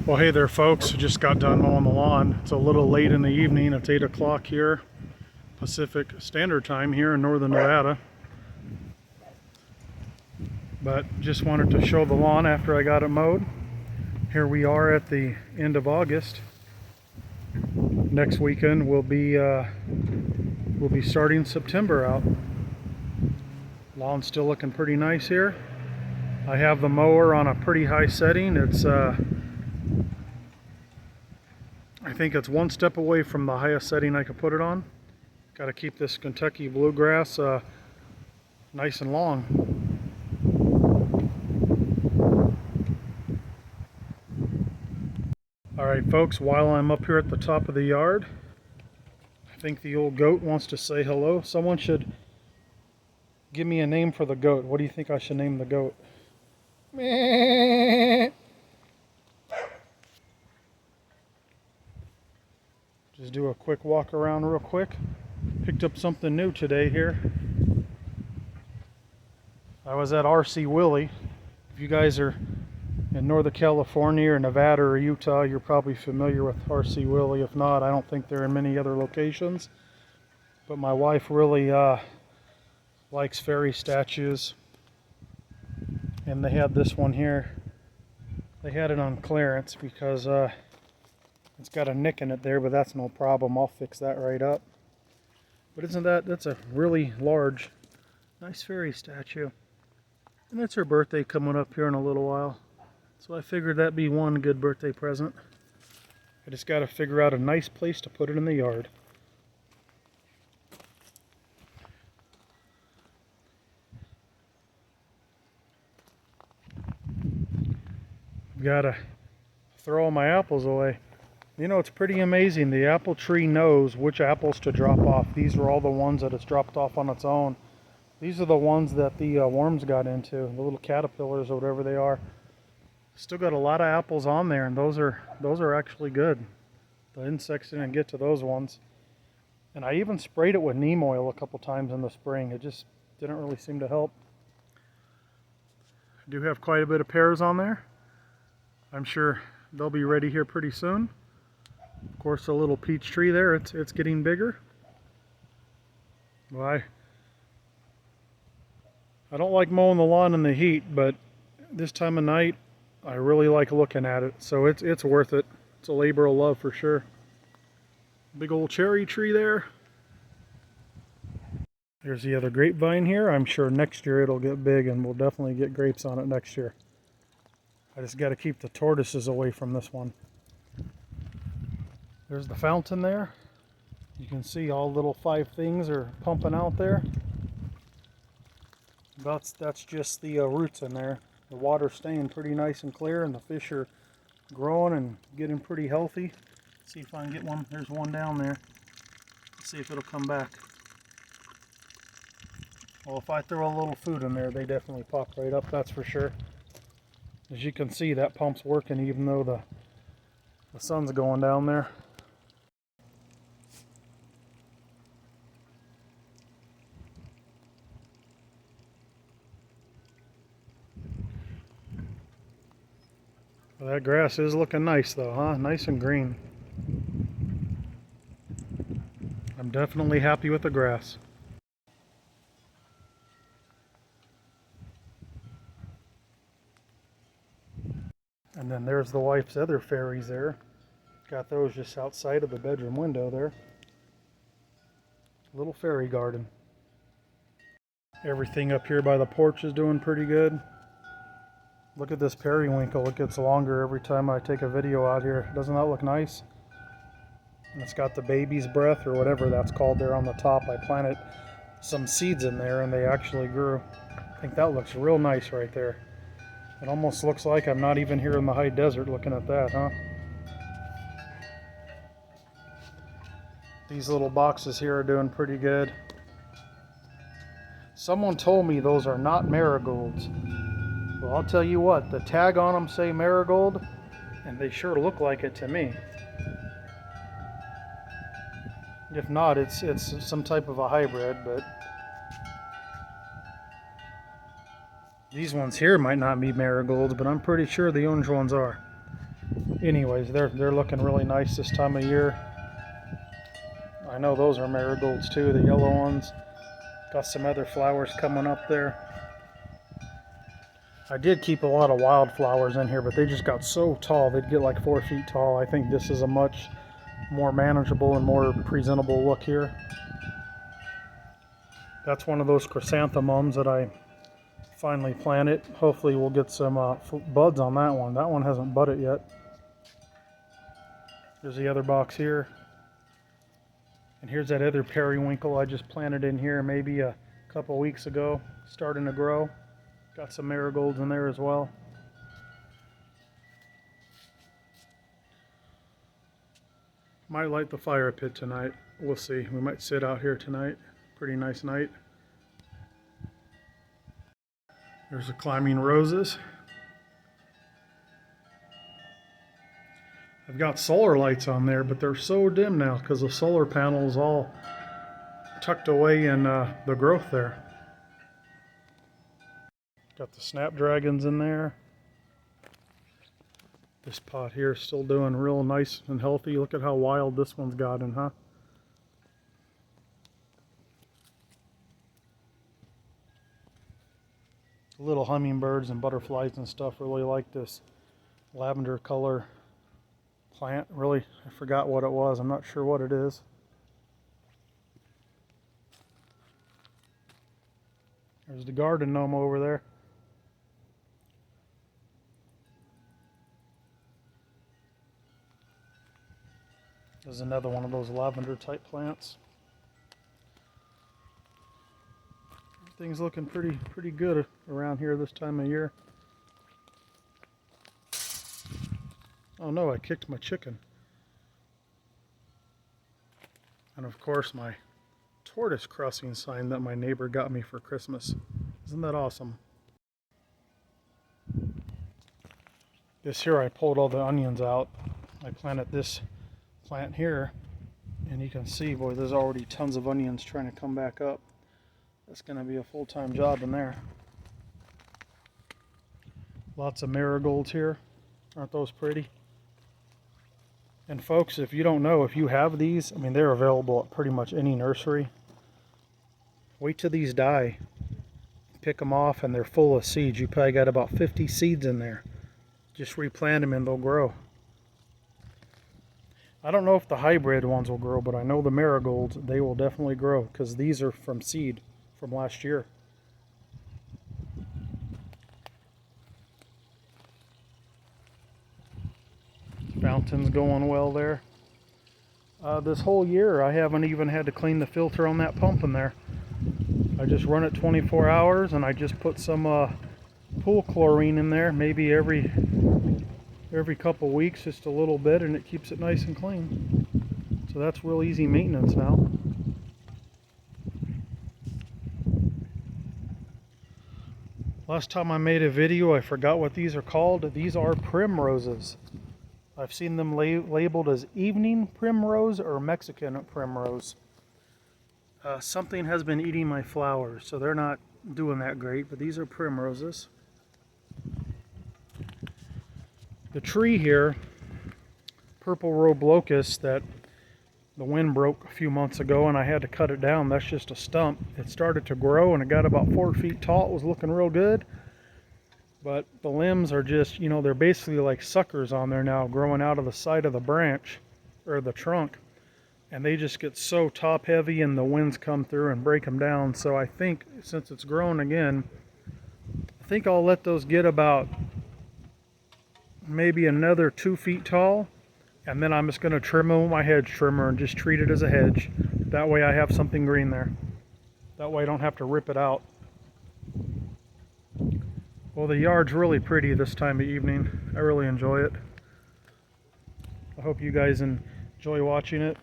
Well, hey there folks, just got done mowing the lawn. It's a little late in the evening. It's 8 o'clock here, Pacific Standard Time here in northern Nevada. But just wanted to show the lawn after I got it mowed. Here we are at the end of August. Next weekend we'll be starting September out. Lawn's still looking pretty nice here. I have the mower on a pretty high setting. It's I think it's one step away from the highest setting I could put it on. Got to keep this Kentucky bluegrass nice and long. Alright folks, while I'm up here at the top of the yard, I think the old goat wants to say hello. Someone should give me a name for the goat. What do you think I should name the goat? Meh. Just do a quick walk around real quick. Picked up something new today here. I was at RC Willey. If you guys are in Northern California or Nevada or Utah, you're probably familiar with RC Willey. If not, I don't think they're in many other locations. But my wife really likes fairy statues. And they had this one here. They had it on clearance because it's got a nick in it there, but that's no problem. I'll fix that right up. But that's a really large, nice fairy statue. And it's her birthday coming up here in a little while. So I figured that'd be one good birthday present. I just got to figure out a nice place to put it in the yard. Got to throw all my apples away. You know, it's pretty amazing. The apple tree knows which apples to drop off. These are all the ones that it's dropped off on its own. These are the ones that the worms got into, the little caterpillars or whatever they are. Still got a lot of apples on there, and those are actually good. The insects didn't get to those ones. And I even sprayed it with neem oil a couple times in the spring. It just didn't really seem to help. I do have quite a bit of pears on there. I'm sure they'll be ready here pretty soon. Of course, the little peach tree there, it's getting bigger. Well, I don't like mowing the lawn in the heat, but this time of night, I really like looking at it. So it's worth it. It's a labor of love for sure. Big old cherry tree there. There's the other grapevine here. I'm sure next year it'll get big and we'll definitely get grapes on it next year. I just got to keep the tortoises away from this one. There's the fountain there. You can see all little 5 things are pumping out there. That's just the roots in there. The water's staying pretty nice and clear, and the fish are growing and getting pretty healthy. Let's see if I can get one. There's one down there. Let's see if it'll come back. Well, if I throw a little food in there, they definitely pop right up, that's for sure. As you can see, that pump's working even though the sun's going down there. Well, that grass is looking nice though, huh? Nice and green. I'm definitely happy with the grass. And then there's the wife's other fairies there. Got those just outside of the bedroom window there. Little fairy garden. Everything up here by the porch is doing pretty good. Look at this periwinkle. It gets longer every time I take a video out here. Doesn't that look nice? And it's got the baby's breath or whatever that's called there on the top. I planted some seeds in there and they actually grew. I think that looks real nice right there. It almost looks like I'm not even here in the high desert looking at that, huh? These little boxes here are doing pretty good. Someone told me those are not marigolds. Well, I'll tell you what, the tag on them say marigold, and they sure look like it to me. If not, it's some type of a hybrid, but these ones here might not be marigolds, but I'm pretty sure the orange ones are. anyways, they're looking really nice this time of year. I know those are marigolds too, the yellow ones. Got some other flowers coming up there. I did keep a lot of wildflowers in here, but they just got so tall. They'd get like 4 feet tall. I think this is a much more manageable and more presentable look here. That's one of those chrysanthemums that I finally planted. Hopefully we'll get some buds on that one. That one hasn't budded yet. There's the other box here. And here's that other periwinkle I just planted in here maybe a couple weeks ago, starting to grow. Got some marigolds in there as well. Might light the fire pit tonight. We'll see. We might sit out here tonight. Pretty nice night. There's the climbing roses. I've got solar lights on there, but they're so dim now because the solar panel is all tucked away in the growth there. Got the snapdragons in there. This pot here is still doing real nice and healthy. Look at how wild this one's gotten, huh? Little hummingbirds and butterflies and stuff really like this lavender color plant. Really, I forgot what it was. I'm not sure what it is. There's the garden gnome over there. There's another one of those lavender type plants. Everything's looking pretty good around here this time of year. Oh no, I kicked my chicken. And of course my tortoise crossing sign that my neighbor got me for Christmas. Isn't that awesome? This here I pulled all the onions out. I planted this plant here, and you can see, boy, there's already tons of onions trying to come back up. That's going to be a full-time job in there. Lots of marigolds here. Aren't those pretty? And folks, if you don't know, if you have these, I mean, they're available at pretty much any nursery. Wait till these die. Pick them off and they're full of seeds. You probably got about 50 seeds in there. Just replant them and they'll grow. I don't know if the hybrid ones will grow, but I know the marigolds, they will definitely grow because these are from seed from last year. Fountain's going well there. This whole year I haven't even had to clean the filter on that pump in there. I just run it 24 hours and I just put some pool chlorine in there maybe every couple weeks, just a little bit, and it keeps it nice and clean. So that's real easy maintenance now. Last time I made a video, I forgot what these are called. These are primroses. I've seen them labeled as evening primrose or Mexican primrose. Something has been eating my flowers, so they're not doing that great, but these are primroses. The tree here, purple robe locust, that the wind broke a few months ago and I had to cut it down. That's just a stump. It started to grow and it got about 4 feet tall. It was looking real good. But the limbs are just, you know, they're basically like suckers on there now, growing out of the side of the branch or the trunk. And they just get so top heavy and the winds come through and break them down. So I think since it's grown again, I think I'll let those get about maybe another 2 feet tall, and then I'm just going to trim them with my hedge trimmer and just treat it as a hedge. That way I have something green there. That way I don't have to rip it out. Well, the yard's really pretty this time of evening. I really enjoy it. I hope you guys enjoy watching it.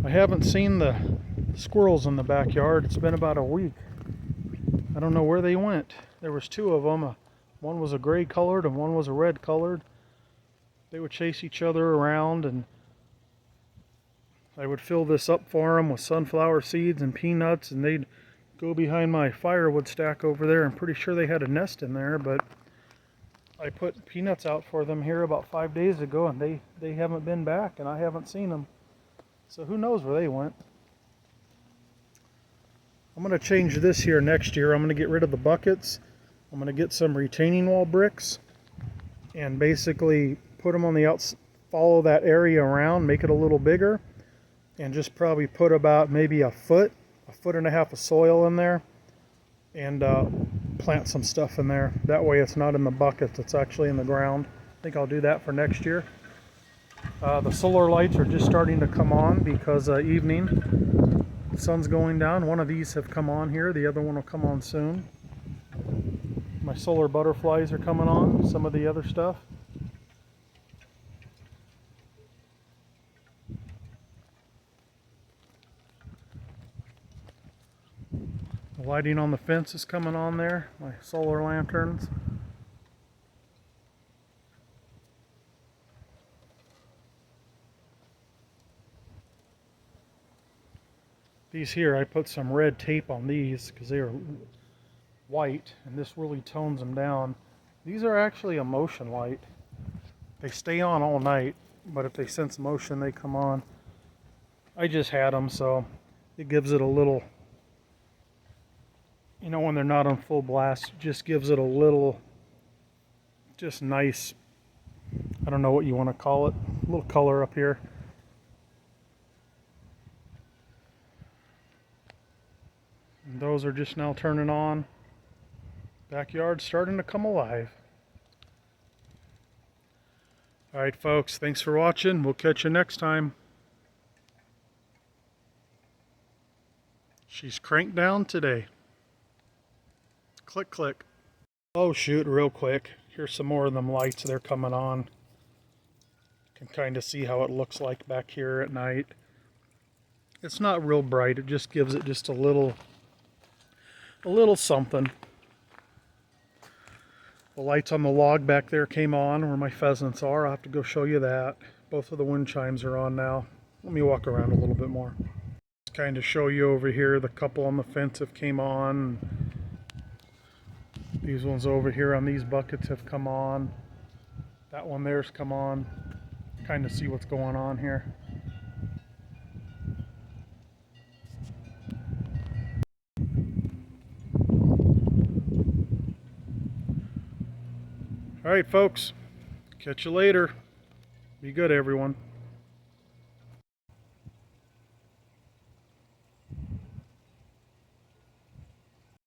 I haven't seen the squirrels in the backyard. It's been about a week. I don't know where they went. There was 2 of them. One was a gray colored and one was a red colored. They would chase each other around, and I would fill this up for them with sunflower seeds and peanuts, and they'd go behind my firewood stack over there. I'm pretty sure they had a nest in there, but I put peanuts out for them here about 5 days ago, and they haven't been back, and I haven't seen them. So who knows where they went. I'm going to change this here next year. I'm going to get rid of the buckets. I'm going to get some retaining wall bricks and basically put them on the outside, follow that area around, make it a little bigger, and just probably put about maybe a foot and a half of soil in there, and plant some stuff in there. That way it's not in the buckets, it's actually in the ground. I think I'll do that for next year. The solar lights are just starting to come on because evening, the sun's going down. One of these have come on here, the other one will come on soon. My solar butterflies are coming on, some of the other stuff. The lighting on the fence is coming on there, my solar lanterns. These here, I put some red tape on these because they are white, and this really tones them down. These are actually a motion light. They stay on all night, but if they sense motion, they come on. I just had them, so it gives it a little, you know, when they're not on full blast, it just gives it a little, just nice, I don't know what you want to call it, a little color up here. And those are just now turning on. Backyard's starting to come alive. Alright folks, thanks for watching. We'll catch you next time. She's cranked down today. Click, click. Oh shoot, real quick. Here's some more of them lights. They're coming on. You can kind of see how it looks like back here at night. It's not real bright. It just gives it just a little something. The lights on the log back there came on where my pheasants are. I'll have to go show you that. Both of the wind chimes are on now. Let me walk around a little bit more. Just kind of show you over here. The couple on the fence have came on. These ones over here on these buckets have come on. That one there's come on. Kind of see what's going on here. All right, folks. Catch you later. Be good, everyone.